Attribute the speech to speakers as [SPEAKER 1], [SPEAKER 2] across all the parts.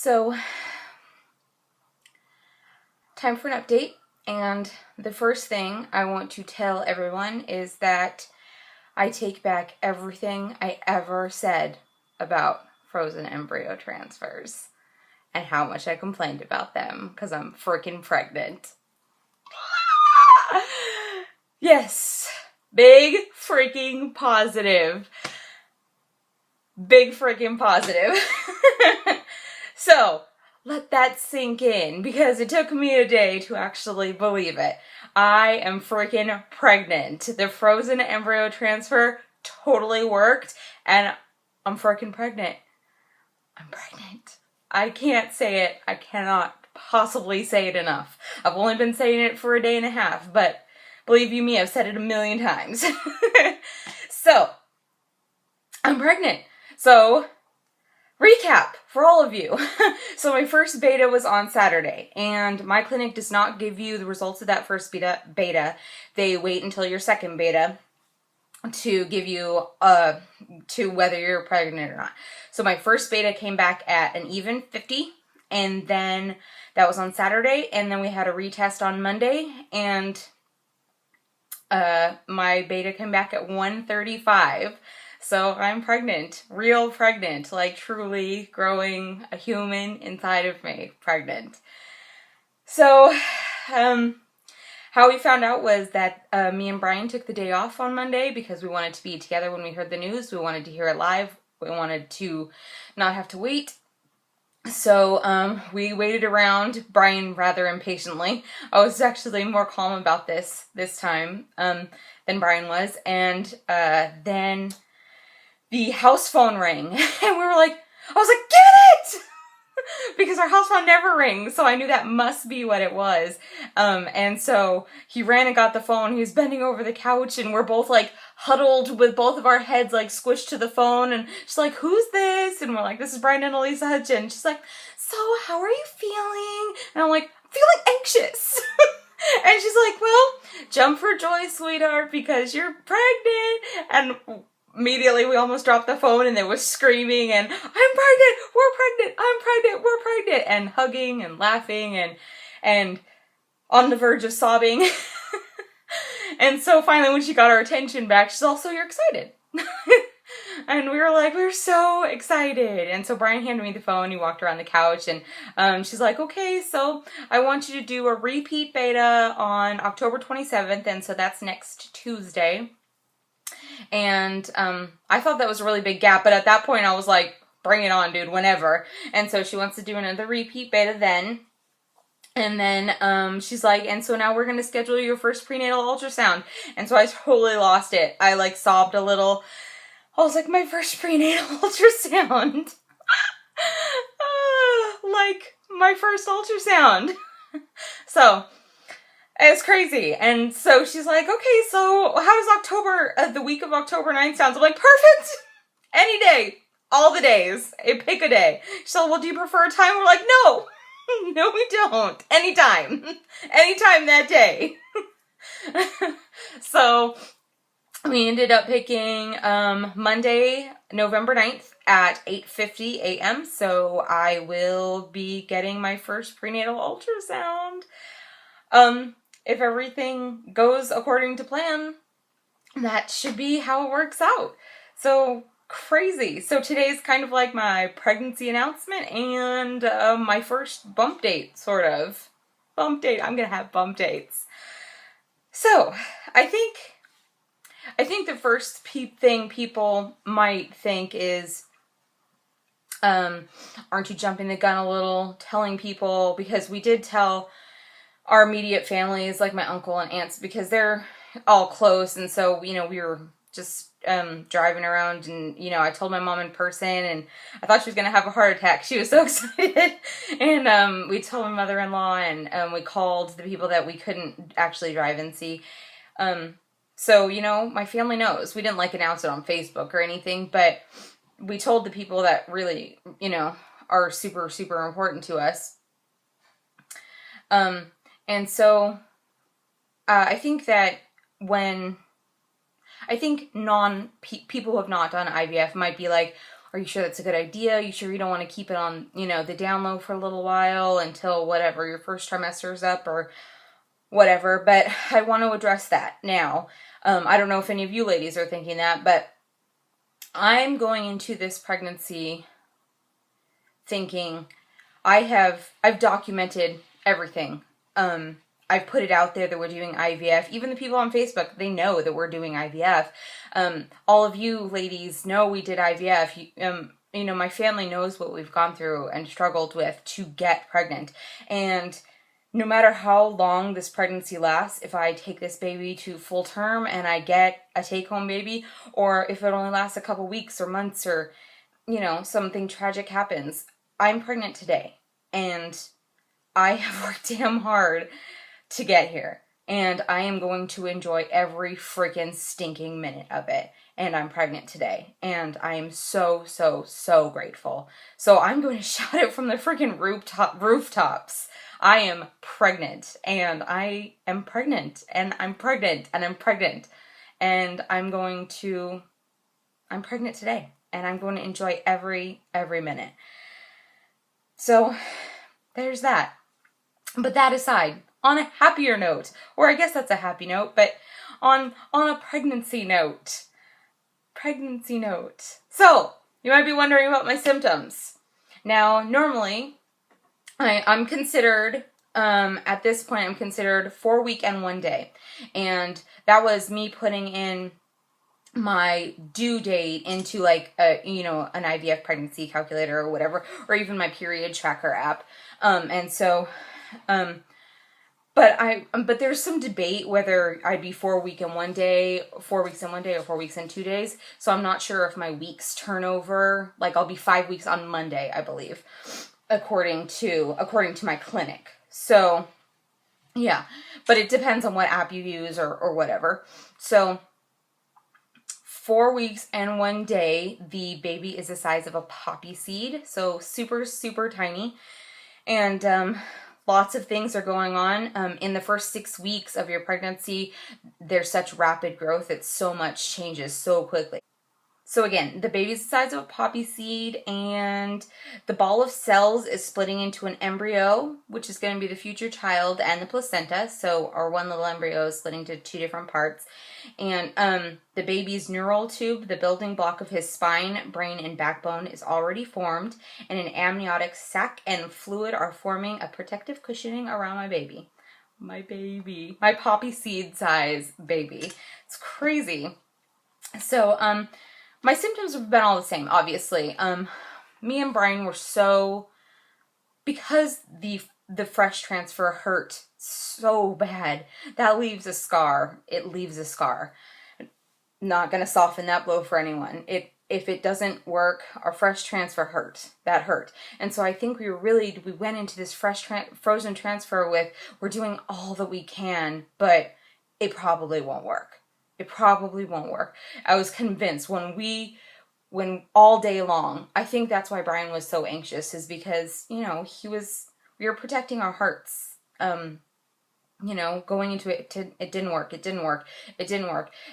[SPEAKER 1] So, time for an update, and the first thing I want to tell everyone is that I take back everything I ever said about frozen embryo transfers and how much I complained about them because I'm freaking pregnant. Yes, big freaking positive. Big freaking positive. So, let that sink in because it took me a day to actually believe it. I am freaking pregnant. The frozen embryo transfer totally worked and I'm freaking pregnant. I'm pregnant. I can't say it. I cannot possibly say it enough. I've only been saying it for a day and a half, but believe you me, I've said it a million times. So, I'm pregnant. So, recap for all of you. So my first beta was on Saturday, and my clinic does not give you the results of that first beta. They wait until your second beta to give you to whether you're pregnant or not. So my first beta came back at an even 50, and then that was on Saturday, and then we had a retest on Monday, and my beta came back at 135. So I'm pregnant, real pregnant, like truly growing a human inside of me, pregnant. So, how we found out was that me and Brian took the day off on Monday because we wanted to be together when we heard the news. We wanted to hear it live. We wanted to not have to wait. So we waited around, Brian rather impatiently. I was actually more calm about this time than Brian was. And then the house phone rang, and I was like, get it! Because our house phone never rings, so I knew that must be what it was. And so he ran and got the phone. He was bending over the couch, and we're both like huddled with both of our heads like squished to the phone. And she's like, "Who's this?" And we're like, "This is Brian and Elisa Hutchin." She's like, "So how are you feeling?" And I'm like, "I'm feeling anxious." And she's like, "Well, jump for joy, sweetheart, because you're pregnant." And immediately we almost dropped the phone and there was screaming and, "I'm pregnant, we're pregnant, I'm pregnant, we're pregnant," and hugging and laughing and on the verge of sobbing. And so finally when she got our attention back, she's all, "So you're excited?" And we were like, we're so excited. And so Brian handed me the phone, he walked around the couch, and she's like, "Okay, so I want you to do a repeat beta on October 27th, and so that's next Tuesday." And I thought that was a really big gap, but at that point I was like, bring it on, dude, whenever. And so she wants to do another repeat beta then. And then she's like, "And so now we're going to schedule your first prenatal ultrasound." And so I totally lost it. I like sobbed a little. I was like, my first prenatal ultrasound. Like my first ultrasound. So it's crazy. And so she's like, "Okay, so how does October, the week of October 9th sounds?" I'm like, "Perfect! Any day. All the days. Pick a day." She's like, "Well, do you prefer a time?" We're like, "No. No, we don't. Anytime. Anytime that day." So we ended up picking Monday, November 9th at 8:50 a.m. So I will be getting my first prenatal ultrasound. If everything goes according to plan, that should be how it works out. So crazy. So today's kind of like my pregnancy announcement and my first bump date, sort of. Bump date. I'm going to have bump dates. So I think the first thing people might think is, aren't you jumping the gun a little, telling people, because we did tell our immediate families, like my uncle and aunts, because they're all close, and so, we were just driving around, and, I told my mom in person, and I thought she was going to have a heart attack. She was so excited, and we told my mother-in-law, and we called the people that we couldn't actually drive and see. So, my family knows. We didn't, announce it on Facebook or anything, but we told the people that really, are super, super important to us. And so, I think that people who have not done IVF might be like, Are you sure that's a good idea? Are you sure you don't want to keep it on, the down low for a little while until whatever, your first trimester is up or whatever? But I want to address that now. I don't know if any of you ladies are thinking that, but I'm going into this pregnancy thinking I've documented everything. I've put it out there that we're doing IVF. Even the people on Facebook, they know that we're doing IVF. All of you ladies know we did IVF. My family knows what we've gone through and struggled with to get pregnant. And no matter how long this pregnancy lasts, if I take this baby to full term and I get a take-home baby, or if it only lasts a couple weeks or months or, something tragic happens, I'm pregnant today. And I have worked damn hard to get here. And I am going to enjoy every freaking stinking minute of it. And I'm pregnant today. And I am so, so, so grateful. So I'm going to shout it from the freaking rooftops. I am pregnant. And I am pregnant. And I'm pregnant. And I'm pregnant. And I'm pregnant today. And I'm going to enjoy every minute. So there's that. But that aside, on a happier note, or I guess that's a happy note, but on a pregnancy note. So, you might be wondering about my symptoms. Now, normally, I'm considered, at this point, I'm considered 4 week and 1 day. And that was me putting in my due date into like an IVF pregnancy calculator or whatever, or even my period tracker app. But there's some debate whether I'd be 4 weeks in 1 day, 4 weeks in 1 day, or 4 weeks in 2 days. So I'm not sure if my weeks turn over. Like I'll be 5 weeks on Monday, I believe, according to my clinic. So yeah, but it depends on what app you use or whatever. So 4 weeks and 1 day, the baby is the size of a poppy seed. So super, super tiny. And lots of things are going on. In the first 6 weeks of your pregnancy, there's such rapid growth that so much changes so quickly. So again, the baby's the size of a poppy seed, and the ball of cells is splitting into an embryo, which is going to be the future child, and the placenta. So our one little embryo is split into 2 different parts. And the baby's neural tube, the building block of his spine, brain, and backbone, is already formed, and an amniotic sac and fluid are forming a protective cushioning around my baby. My poppy seed size baby. It's crazy. So, my symptoms have been all the same, obviously. Me and Brian were because the fresh transfer hurt so bad, that leaves a scar. It leaves a scar. Not gonna soften that blow for anyone. If it doesn't work, our fresh transfer hurt. That hurt. And so I think we went into this frozen transfer with, we're doing all that we can, but it probably won't work. I was convinced when all day long, I think that's why Brian was so anxious, is because, we were protecting our hearts. Going into it, it didn't work.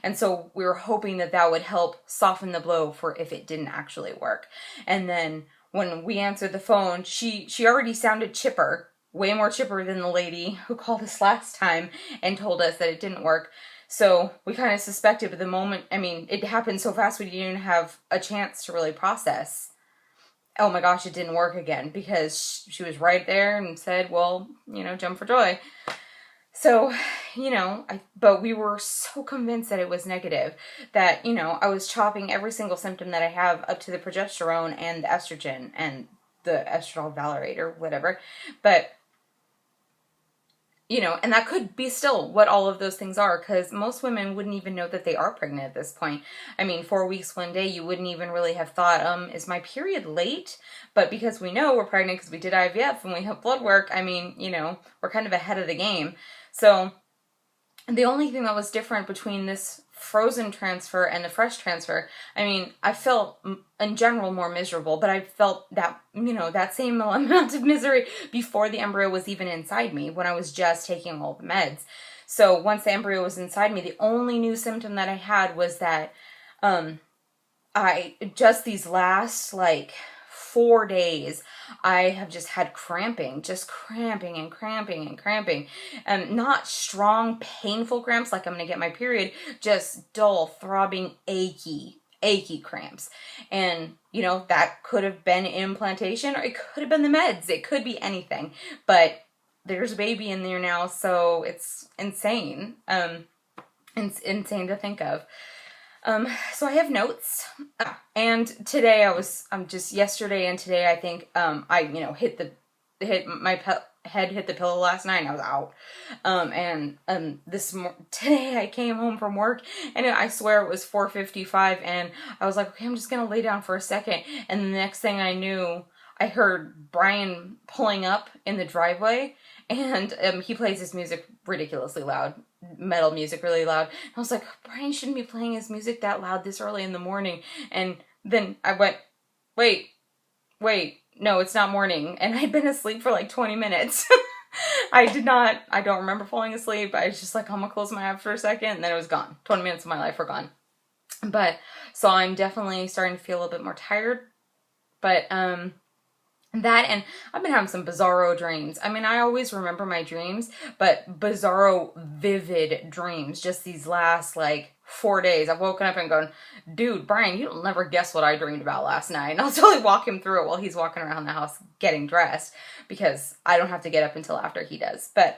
[SPEAKER 1] And so we were hoping that would help soften the blow for if it didn't actually work. And then when we answered the phone, she already sounded chipper, way more chipper than the lady who called us last time and told us that it didn't work. So we kind of suspected, but the moment, it happened so fast we didn't even have a chance to really process. Oh my gosh, it didn't work again, because she was right there and said, well, jump for joy. So, but we were so convinced that it was negative that, I was chopping every single symptom that I have up to the progesterone and the estrogen and the estradiol valerate or whatever. But and that could be still what all of those things are, because most women wouldn't even know that they are pregnant at this point. 4 weeks, 1 day, you wouldn't even really have thought, is my period late? But because we know we're pregnant because we did IVF and we have blood work, we're kind of ahead of the game. So the only thing that was different between this frozen transfer and the fresh transfer, I felt in general more miserable, but I felt that, that same amount of misery before the embryo was even inside me, when I was just taking all the meds. So once the embryo was inside me, the only new symptom that I had was that I just these last like 4 days, I have just had cramping, just cramping and cramping and cramping. Not strong, painful cramps like I'm gonna get my period, just dull, throbbing, achy cramps. And, you know, that could have been implantation or it could have been the meds. It could be anything. But there's a baby in there now, so it's insane. It's insane to think of. So I have notes, and today just yesterday and today I think, I, you know, hit my head hit the pillow last night and I was out. Today I came home from work and I swear it was 4:55 and I was like, okay, I'm just gonna lay down for a second. And the next thing I knew, I heard Brian pulling up in the driveway, and he plays his music ridiculously loud, metal music really loud. And I was like, Brian shouldn't be playing his music that loud this early in the morning. And then I went, wait, no, it's not morning. And I'd been asleep for like 20 minutes. I don't remember falling asleep. I was just like, I'm gonna close my eyes for a second, and then it was gone. 20 minutes of my life were gone. But, so I'm definitely starting to feel a little bit more tired. But, that, and I've been having some bizarro dreams. I mean, I always remember my dreams, but bizarro, vivid dreams. Just these last, like, 4 days. I've woken up and gone, dude, Brian, you'll never guess what I dreamed about last night. And I'll totally walk him through it while he's walking around the house getting dressed, because I don't have to get up until after he does. But,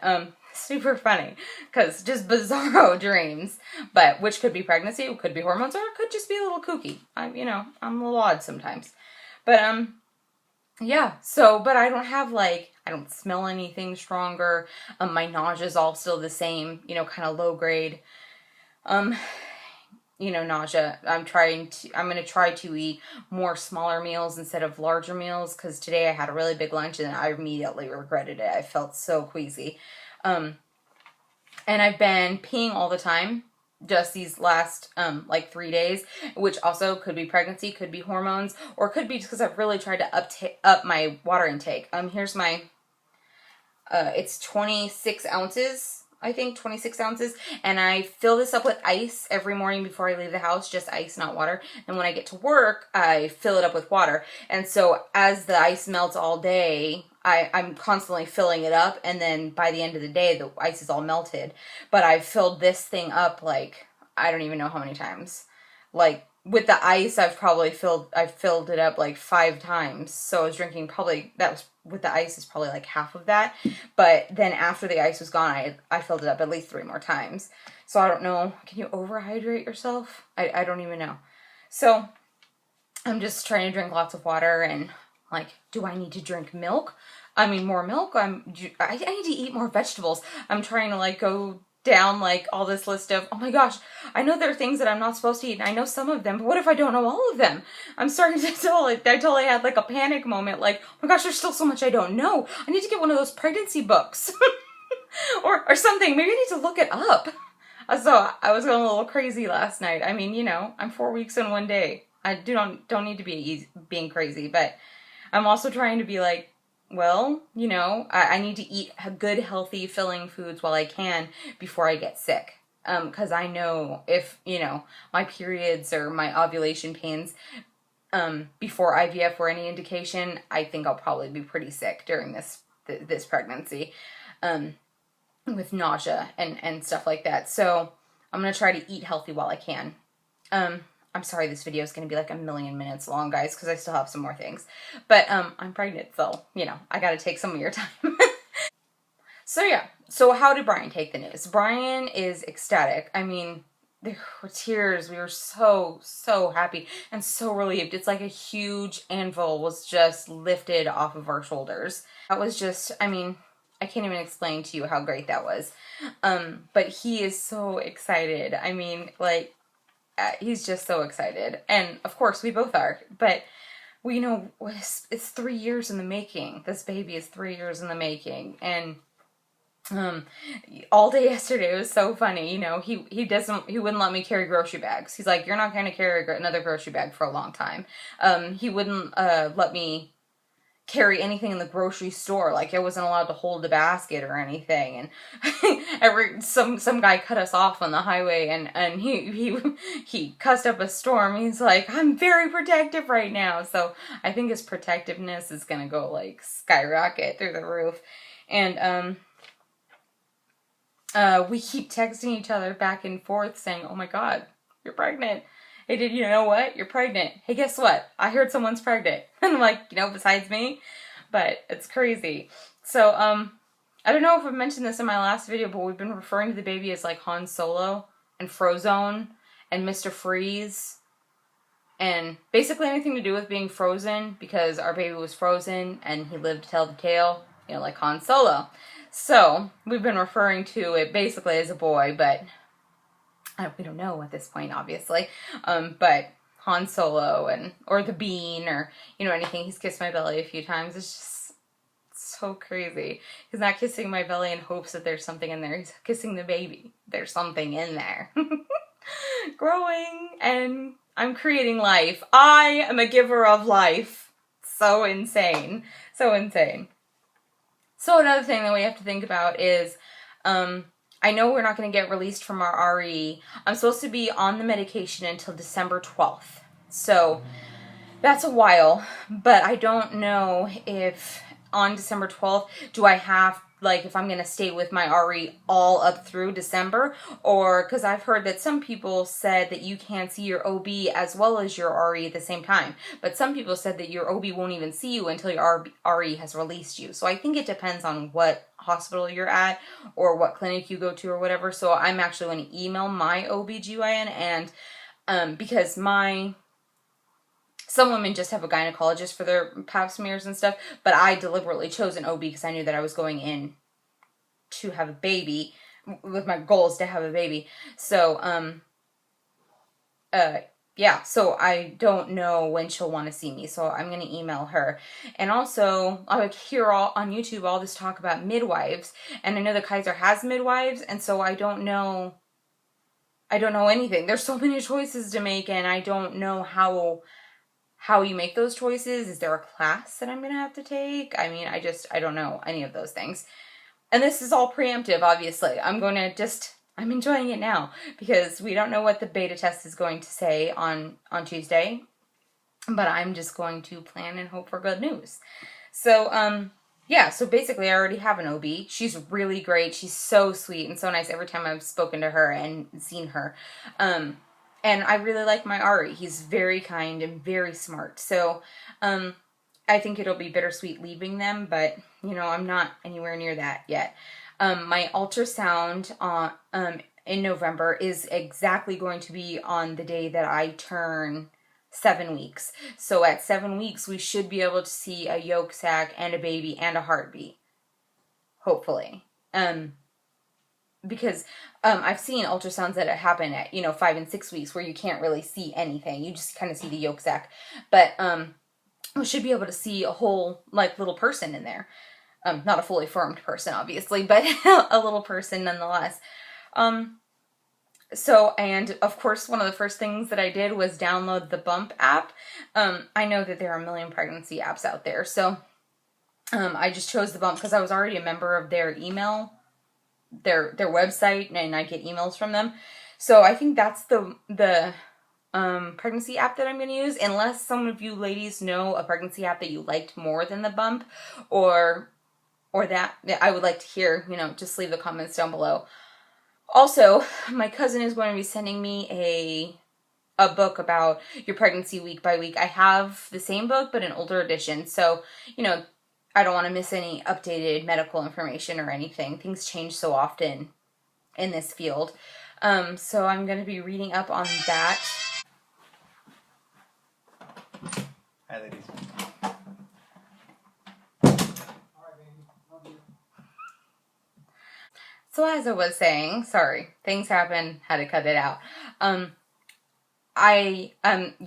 [SPEAKER 1] super funny, because just bizarro dreams. But, which could be pregnancy, it could be hormones, or it could just be a little kooky. I'm a little odd sometimes. But, yeah, so, but I don't have like, I don't smell anything stronger. My nausea's all still the same, kind of low grade. Nausea. I'm going to try to eat more smaller meals instead of larger meals, because today I had a really big lunch and I immediately regretted it. I felt so queasy. And I've been peeing all the time just these last, 3 days, which also could be pregnancy, could be hormones, or could be just because I've really tried to up my water intake. Here's my, it's 26 ounces, I think, 26 ounces, and I fill this up with ice every morning before I leave the house, just ice, not water, and when I get to work, I fill it up with water, and so as the ice melts all day, I'm constantly filling it up, and then by the end of the day, the ice is all melted. But I've filled this thing up, like, I don't even know how many times. Like, with the ice, I've filled it up, like, 5 times. So I was drinking with the ice is probably, like, half of that. But then after the ice was gone, I filled it up at least 3 more times. So I don't know. Can you overhydrate yourself? I don't even know. So I'm just trying to drink lots of water, and like, do I need to drink milk? I mean, more milk? I need to eat more vegetables. I'm trying to, like, go down, like, all this list of, oh my gosh, I know there are things that I'm not supposed to eat, and I know some of them, but what if I don't know all of them? I'm starting to I totally had, like, a panic moment, like, oh my gosh, there's still so much I don't know. I need to get one of those pregnancy books. or something. Maybe I need to look it up. So I was going a little crazy last night. I mean, I'm 4 weeks in one day. I don't need to be being crazy, but I'm also trying to be like, well, I need to eat good, healthy, filling foods while I can before I get sick. Because I know if, my periods or my ovulation pains, before IVF were any indication, I think I'll probably be pretty sick during this pregnancy, with nausea and stuff like that. So I'm going to try to eat healthy while I can. I'm sorry this video is going to be like a million minutes long, guys, because I still have some more things. But I'm pregnant, so, I got to take some of your time. So, yeah. So how did Brian take the news? Brian is ecstatic. I mean, there were tears. We were so, so happy and so relieved. It's like a huge anvil was just lifted off of our shoulders. That was just, I mean, I can't even explain to you how great that was. But he is so excited. I mean, like, he's just so excited. And of course we both are, but it's 3 years in the making. This baby is 3 years in the making. And all day yesterday it was so funny. He wouldn't let me carry grocery bags. He's like, you're not going to carry another grocery bag for a long time. He wouldn't let me carry anything in the grocery store. Like I wasn't allowed to hold a basket or anything. And some guy cut us off on the highway, and he cussed up a storm. He's like, "I'm very protective right now." So I think his protectiveness is gonna go like skyrocket through the roof. And we keep texting each other back and forth saying, "Oh my God, you're pregnant. Hey, did you know what? You're pregnant. Hey, guess what? I heard someone's pregnant." And I'm like, besides me. But it's crazy. So, I don't know if I mentioned this in my last video, but we've been referring to the baby as like Han Solo and Frozone and Mr. Freeze. And basically anything to do with being frozen, because our baby was frozen and he lived to tell the tale, like Han Solo. So, we've been referring to it basically as a boy, but we don't know at this point, obviously. But Han Solo or the Bean or, anything. He's kissed my belly a few times. It's just so crazy. He's not kissing my belly in hopes that there's something in there. He's kissing the baby. There's something in there. Growing, and I'm creating life. I am a giver of life. So insane. So insane. So another thing that we have to think about is, I know we're not going to get released from our RE. I'm supposed to be on the medication until December 12th. So that's a while, but I don't know if on December 12th, do I have, if I'm going to stay with my RE all up through December, or, because I've heard that some people said that you can see your OB as well as your RE at the same time, but some people said that your OB won't even see you until your RE has released you. So I think it depends on what hospital you're at or what clinic you go to or whatever. So I'm actually going to email my OBGYN, and because some women just have a gynecologist for their pap smears and stuff, but I deliberately chose an OB because I knew that I was going in to have a baby, with my goals to have a baby. So, yeah, so I don't know when she'll want to see me, so I'm going to email her. And also, I hear on YouTube all this talk about midwives, and I know that Kaiser has midwives, and so I don't know anything. There's so many choices to make, and I don't know how you make those choices. Is there a class that I'm going to have to take? I mean, I don't know any of those things. And this is all preemptive, obviously. I'm enjoying it now because we don't know what the beta test is going to say on Tuesday, but I'm just going to plan and hope for good news. So, yeah, so basically I already have an OB. She's really great. She's so sweet and so nice every time I've spoken to her and seen her. And I really like my Ari. He's very kind and very smart. So, I think it'll be bittersweet leaving them, but, I'm not anywhere near that yet. My ultrasound in November is exactly going to be on the day that I turn 7 weeks. So at 7 weeks, we should be able to see a yolk sac and a baby and a heartbeat. Hopefully. Because I've seen ultrasounds that happen at 5 and 6 weeks where you can't really see anything. You just kind of see the yolk sac, but we should be able to see a whole little person in there. Not a fully formed person, obviously, but a little person nonetheless. So, and of course, one of the first things that I did was download the Bump app. I know that there are a million pregnancy apps out there, so I just chose the Bump because I was already a member of their email, their website, and I get emails from them. So I think that's the pregnancy app that I'm going to use, unless some of you ladies know a pregnancy app that you liked more than the Bump, or that I would like to hear. Just leave the comments down below. Also, my cousin is going to be sending me a book about your pregnancy week by week. I have the same book, but an older edition. So, I don't want to miss any updated medical information or anything. Things change so often in this field. So I'm going to be reading up on that.
[SPEAKER 2] Hi, ladies.
[SPEAKER 1] So as I was saying, sorry, things happen, had to cut it out. I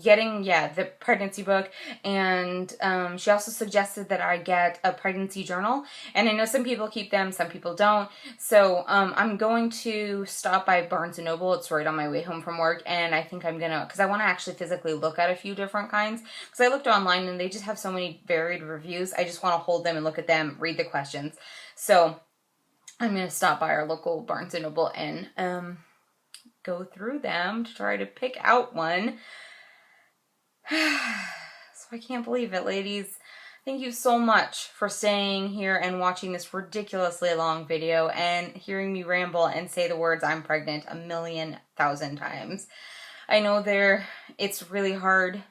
[SPEAKER 1] getting the pregnancy book, and she also suggested that I get a pregnancy journal, and I know some people keep them, some people don't. So I'm going to stop by Barnes and Noble. It's right on my way home from work, and I think I'm gonna, because I want to actually physically look at a few different kinds, because I looked online and they just have so many varied reviews. I just want to hold them and look at them, read the questions. So I'm gonna stop by our local Barnes and Noble and go through them to try to pick out one. So I can't believe it, ladies. Thank you so much for staying here and watching this ridiculously long video and hearing me ramble and say the words "I'm pregnant" a million thousand times. I know it's really hard.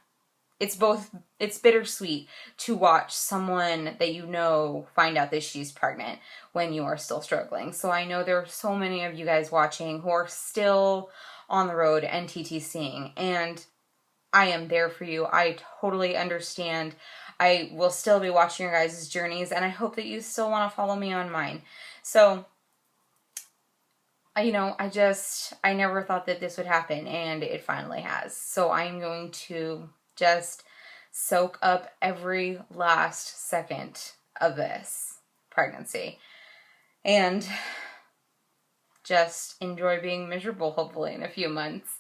[SPEAKER 1] It's bittersweet to watch someone that you know find out that she's pregnant when you are still struggling. So I know there are so many of you guys watching who are still on the road and TTCing, and I am there for you. I totally understand. I will still be watching your guys' journeys, and I hope that you still want to follow me on mine. So, I never thought that this would happen, and it finally has. So I'm going to just soak up every last second of this pregnancy and just enjoy being miserable, hopefully, in a few months.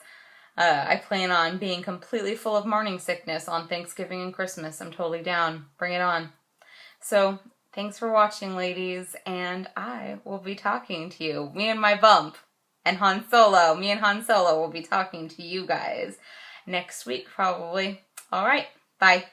[SPEAKER 1] I plan on being completely full of morning sickness on Thanksgiving and Christmas. I'm totally down. Bring it on. So, thanks for watching, ladies, and I will be talking to you. Me and my bump and Han Solo. Me and Han Solo will be talking to you guys next week, probably. All right. Bye.